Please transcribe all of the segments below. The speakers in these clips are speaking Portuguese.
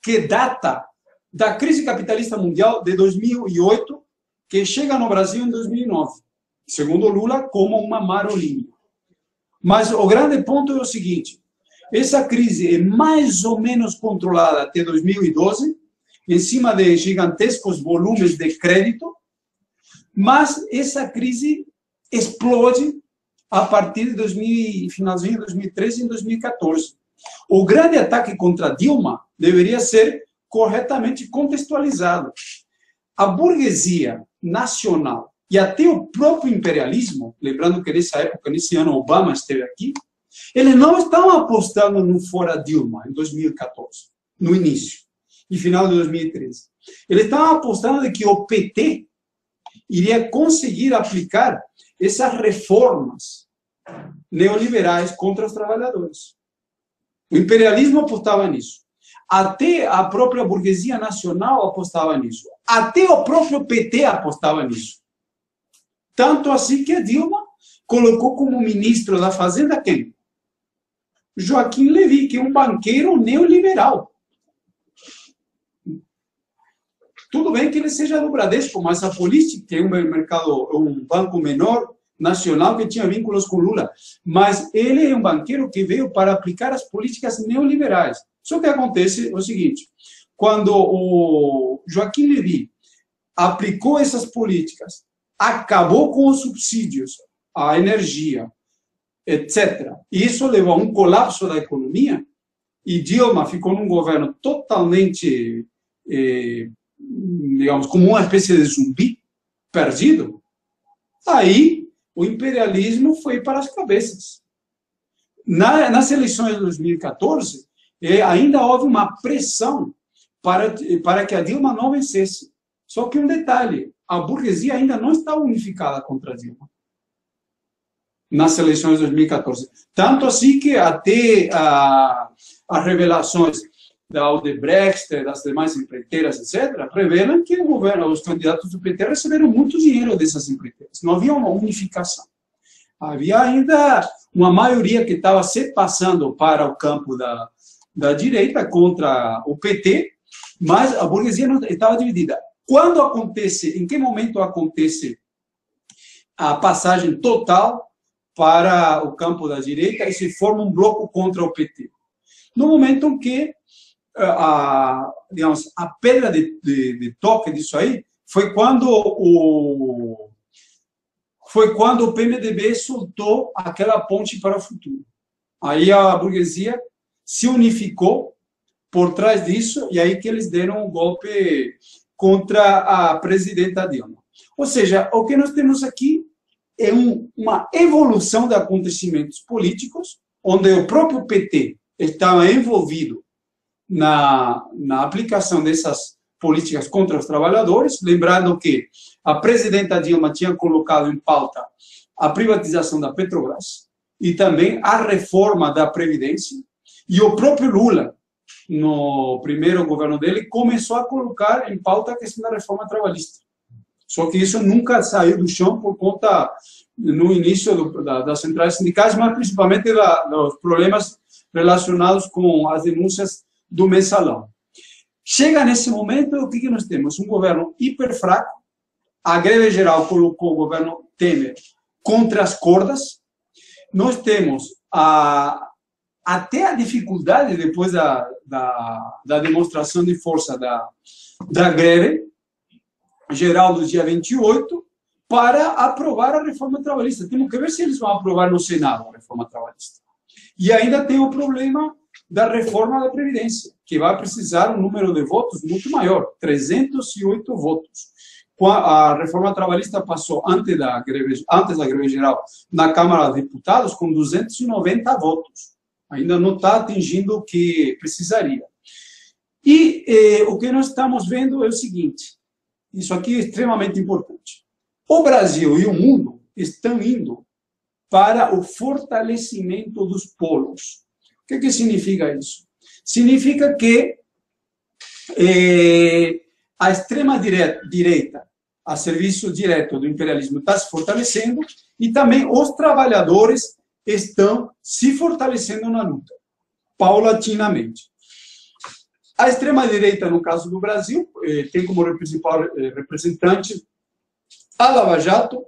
que data da crise capitalista mundial de 2008, que chega no Brasil em 2009, segundo Lula, como uma marolinha. Mas o grande ponto é o seguinte: essa crise é mais ou menos controlada até 2012, em cima de gigantescos volumes de crédito, mas essa crise explode a partir de finalzinho de 2013 e 2014. O grande ataque contra Dilma deveria ser corretamente contextualizado. A burguesia nacional e até o próprio imperialismo, lembrando que nessa época, nesse ano, Obama esteve aqui, eles não estavam apostando no fora Dilma em 2014, no início e final de 2013. Eles estavam apostando de que o PT iria conseguir aplicar essas reformas neoliberais contra os trabalhadores. O imperialismo apostava nisso. Até a própria burguesia nacional apostava nisso. Até o próprio PT apostava nisso. Tanto assim que a Dilma colocou como ministro da Fazenda quem? Joaquim Levy, que é um banqueiro neoliberal. Tudo bem que ele seja do Bradesco, mas a Política, que é um banco menor, nacional, que tinha vínculos com Lula, mas ele é um banqueiro que veio para aplicar as políticas neoliberais. Só que acontece o seguinte: quando o Joaquim Levy aplicou essas políticas, acabou com os subsídios à energia, etc. Isso levou a um colapso da economia, e Dilma ficou num governo totalmente, digamos, como uma espécie de zumbi perdido. Aí o imperialismo foi para as cabeças. Nas eleições de 2014, ainda houve uma pressão para que a Dilma não vencesse. Só que um detalhe: a burguesia ainda não está unificada contra a Dilma nas eleições de 2014. Tanto assim que até as revelações da Odebrecht, das demais empreiteiras, etc., revelam que o governo, os candidatos do PT receberam muito dinheiro dessas empreiteiras. Não havia uma unificação. Havia ainda uma maioria que estava se passando para o campo da direita contra o PT, mas a burguesia não estava dividida. Quando acontece, em que momento acontece a passagem total para o campo da direita e se forma um bloco contra o PT? No momento em que digamos, a pedra de toque disso aí foi quando o PMDB soltou aquela ponte para o futuro. Aí a burguesia se unificou por trás disso, e aí que eles deram um golpe contra a presidenta Dilma. Ou seja, o que nós temos aqui é uma evolução de acontecimentos políticos, onde o próprio PT estava envolvido na aplicação dessas políticas contra os trabalhadores, lembrando que a presidenta Dilma tinha colocado em pauta a privatização da Petrobras e também a reforma da Previdência, e o próprio Lula, no primeiro governo dele, começou a colocar em pauta a questão da reforma trabalhista. Só que isso nunca saiu do chão por conta, no início das centrais sindicais, mas principalmente dos problemas relacionados com as denúncias do mensalão. Chega nesse momento, o que nós temos? Um governo hiper fraco. A greve geral colocou o governo Temer contra as cordas. Nós temos até a dificuldade, depois da demonstração de força da greve geral do dia 28, para aprovar a reforma trabalhista. Temos que ver se eles vão aprovar no Senado a reforma trabalhista. E ainda tem o problema da reforma da Previdência, que vai precisar um número de votos muito maior, 308 votos. A reforma trabalhista passou antes da greve geral na Câmara dos Deputados com 290 votos. Ainda não está atingindo o que precisaria. E o que nós estamos vendo é o seguinte: isso aqui é extremamente importante. O Brasil e o mundo estão indo para o fortalecimento dos polos. O que significa isso? Significa que a extrema-direita, a serviço direto do imperialismo, está se fortalecendo, e também os trabalhadores estão se fortalecendo na luta, paulatinamente. A extrema-direita, no caso do Brasil, tem como principal representante a Lava Jato,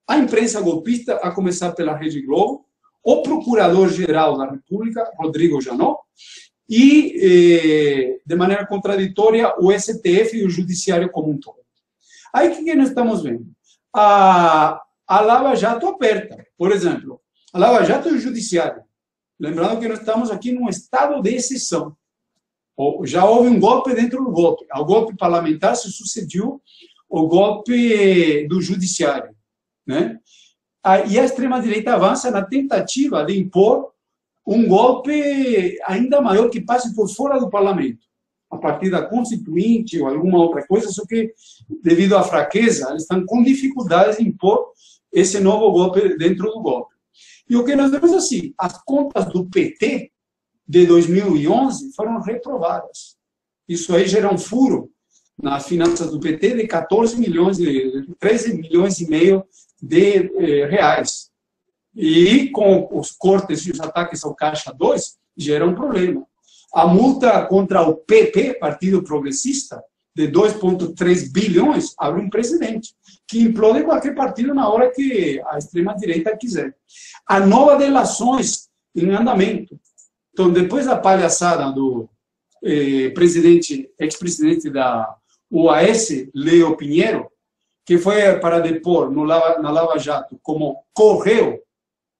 a imprensa golpista, a começar pela Rede Globo, o Procurador-Geral da República, Rodrigo Janot, e, de maneira contraditória, o STF e o Judiciário como um todo. Aí, o que nós estamos vendo? A Lava Jato aperta. Por exemplo, a Lava Jato e o Judiciário. Lembrando que nós estamos aqui num estado de exceção. Já houve um golpe dentro do golpe. Ao golpe parlamentar se sucedeu o golpe do Judiciário, né? E a extrema-direita avança na tentativa de impor um golpe ainda maior que passe por fora do parlamento, a partir da Constituinte ou alguma outra coisa, só que, devido à fraqueza, eles estão com dificuldades de impor esse novo golpe dentro do golpe. E o que nós vemos assim, as contas do PT de 2011 foram reprovadas. Isso aí gera um furo nas finanças do PT de 13 milhões e meio de reais. E com os cortes e os ataques ao Caixa 2, gera um problema. A multa contra o PP, Partido Progressista, de 2,3 bilhões, abre um precedente, que implode qualquer partido na hora que a extrema-direita quiser. Há novas delações em andamento. Então, depois da palhaçada do ex-presidente da OAS, Leo Pinheiro, que foi para depor na Lava Jato como co-réu.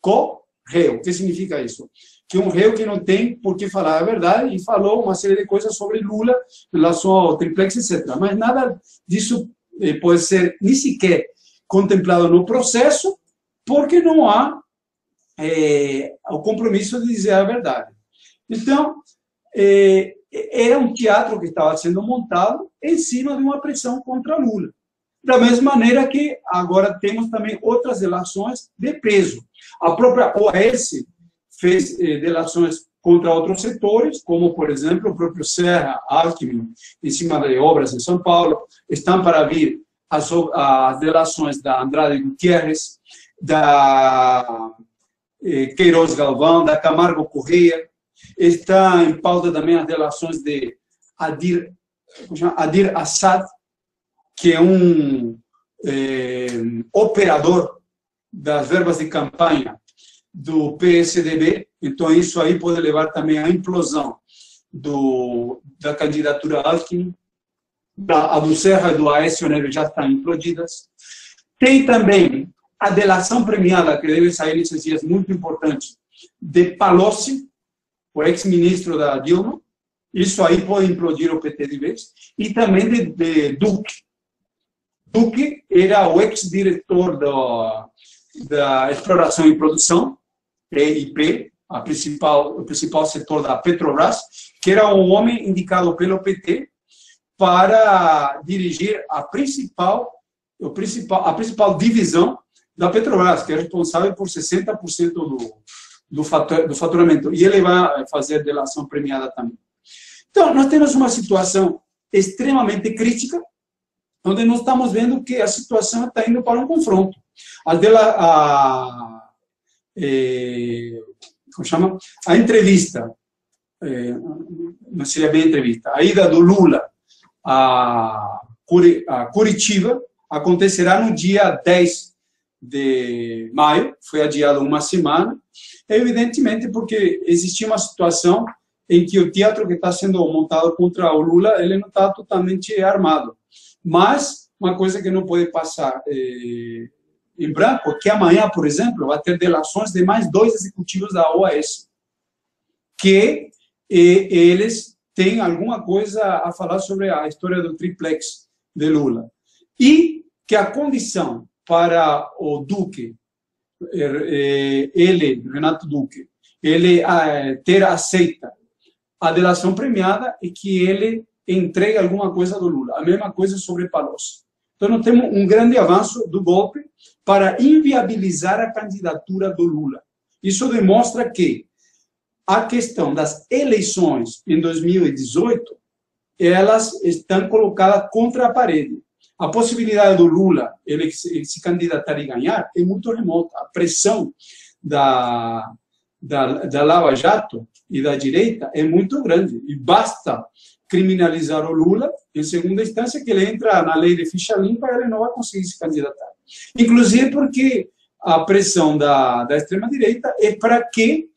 Co-réu. O que significa isso? Que um réu que não tem por que falar a verdade e falou uma série de coisas sobre Lula em relação ao triplex, etc. Mas nada disso pode ser nem sequer contemplado no processo, porque não há o compromisso de dizer a verdade. Então, era um teatro que estava sendo montado em cima de uma pressão contra Lula. Da mesma maneira que agora temos também outras delações de peso. A própria OAS fez delações contra outros setores, como, por exemplo, o próprio Serra, Alckmin, em cima de obras em São Paulo. Estão para vir as delações da Andrade Gutierrez, da Queiroz Galvão, da Camargo Correia. Está em pauta também as delações de Adir Assad, que é um operador das verbas de campanha do PSDB. Então, isso aí pode levar também à implosão da candidatura Alckmin. A do Serra e do Aécio Neves já estão implodidas. Tem também a delação premiada, que deve sair nesses dias, muito importante, de Palocci, o ex-ministro da Dilma. Isso aí pode implodir o PT de vez. E também de Duque. Duque era o ex-diretor da Exploração e Produção, EIP, o principal setor da Petrobras, que era um homem indicado pelo PT para dirigir a principal divisão da Petrobras, que é responsável por 60% do faturamento. E ele vai fazer delação premiada também. Então, nós temos uma situação extremamente crítica, onde nós estamos vendo que a situação está indo para um confronto. A entrevista, não seria bem entrevista, a ida do Lula a Curitiba acontecerá no dia 10 de maio, foi adiado uma semana, evidentemente porque existia uma situação em que o teatro que está sendo montado contra o Lula, ele não está totalmente armado. Mas uma coisa que não pode passar em branco é que amanhã, por exemplo, vai ter delações de mais 2 executivos da OAS, que eles têm alguma coisa a falar sobre a história do triplex de Lula. E que a condição para o Duque, Renato Duque, ele ter aceita a delação premiada e que ele entregue alguma coisa do Lula. A mesma coisa sobre Palocci. Então, nós temos um grande avanço do golpe para inviabilizar a candidatura do Lula. Isso demonstra que a questão das eleições em 2018, elas estão colocadas contra a parede. A possibilidade do Lula ele se candidatar e ganhar é muito remota. A pressão da Lava Jato e da direita é muito grande. E basta criminalizar o Lula, em segunda instância, que ele entra na lei de ficha limpa, ele não vai conseguir se candidatar. Inclusive porque a pressão da extrema-direita é para que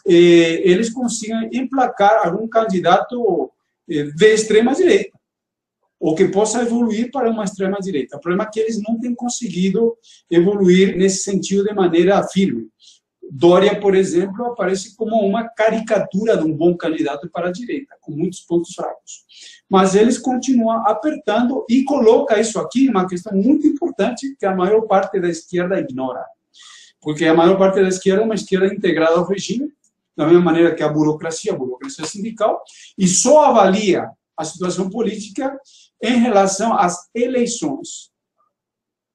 eles consigam emplacar algum candidato de extrema-direita, ou que possa evoluir para uma extrema-direita. O problema é que eles não têm conseguido evoluir nesse sentido de maneira firme. Dória, por exemplo, aparece como uma caricatura de um bom candidato para a direita, com muitos pontos fracos. Mas eles continuam apertando e coloca isso aqui, uma questão muito importante que a maior parte da esquerda ignora. Porque a maior parte da esquerda é uma esquerda integrada ao regime, da mesma maneira que a burocracia sindical, e só avalia a situação política em relação às eleições.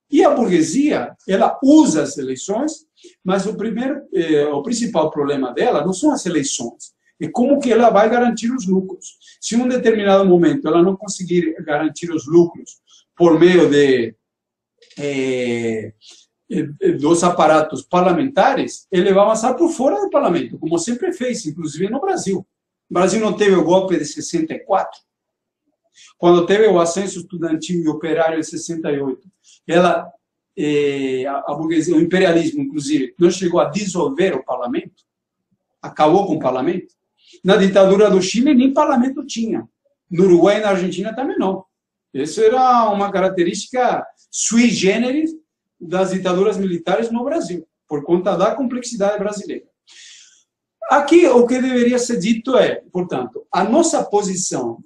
E a burguesia, ela usa as eleições, mas o principal problema dela não são as eleições, é como que ela vai garantir os lucros. Se em um determinado momento ela não conseguir garantir os lucros por meio dos aparatos parlamentares, ele vai avançar por fora do parlamento, como sempre fez, inclusive no Brasil. O Brasil não teve o golpe de 64, quando teve o ascenso estudantil e operário em 68, a burguesia, o imperialismo, inclusive, não chegou a dissolver o parlamento, acabou com o parlamento. Na ditadura do Chile, nem parlamento tinha. No Uruguai e na Argentina também não. Isso era uma característica sui generis das ditaduras militares no Brasil, por conta da complexidade brasileira. Aqui, o que deveria ser dito é, portanto, a nossa posição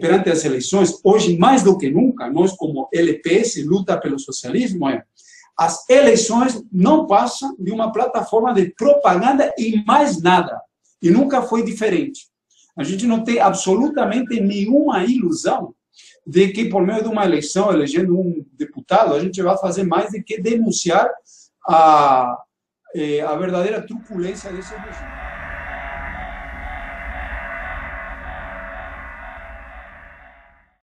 perante as eleições, hoje mais do que nunca, nós como LPS, Luta pelo Socialismo, as eleições não passam de uma plataforma de propaganda e mais nada. E nunca foi diferente. A gente não tem absolutamente nenhuma ilusão de que, por meio de uma eleição, elegendo um deputado, a gente vai fazer mais do que denunciar a verdadeira truculência desse regime.